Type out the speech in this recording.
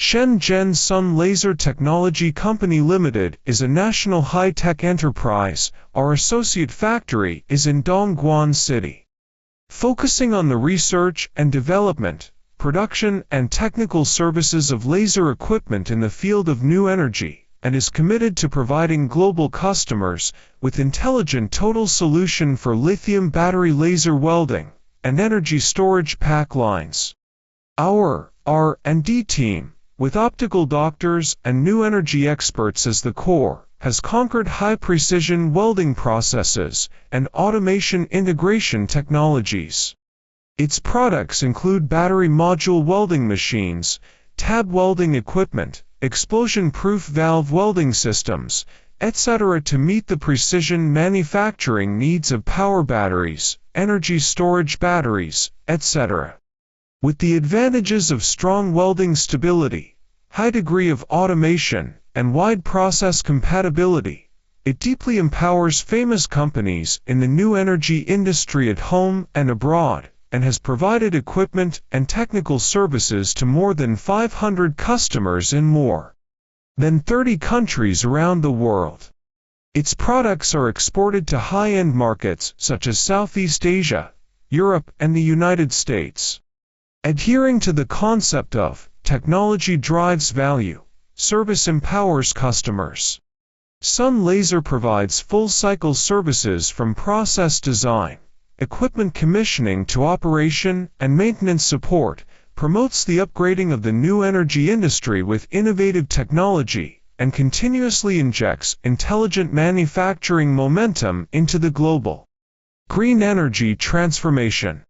Shenzhen SUNLASER Technology Company Limited is a national high-tech enterprise. Our associate factory is in Dongguan City, focusing on the research and development, production and technical services of laser equipment in the field of new energy, and is committed to providing global customers with intelligent total solution for lithium battery laser welding and energy storage pack lines. Our R&D team, with optical doctors and new energy experts as the core, has conquered high-precision welding processes and automation integration technologies. Its products include battery module welding machines, tab welding equipment, explosion-proof valve welding systems, etc. to meet the precision manufacturing needs of power batteries, energy storage batteries, etc. With the advantages of strong welding stability, high degree of automation, and wide process compatibility, it deeply empowers famous companies in the new energy industry at home and abroad, and has provided equipment and technical services to more than 500 customers in more than 30 countries around the world. Its products are exported to high-end markets such as Southeast Asia, Europe, and the United States. Adhering to the concept of technology drives value, service empowers customers. SUNLASER provides full-cycle services from process design, equipment commissioning to operation and maintenance support, promotes the upgrading of the new energy industry with innovative technology, and continuously injects intelligent manufacturing momentum into the global green energy transformation.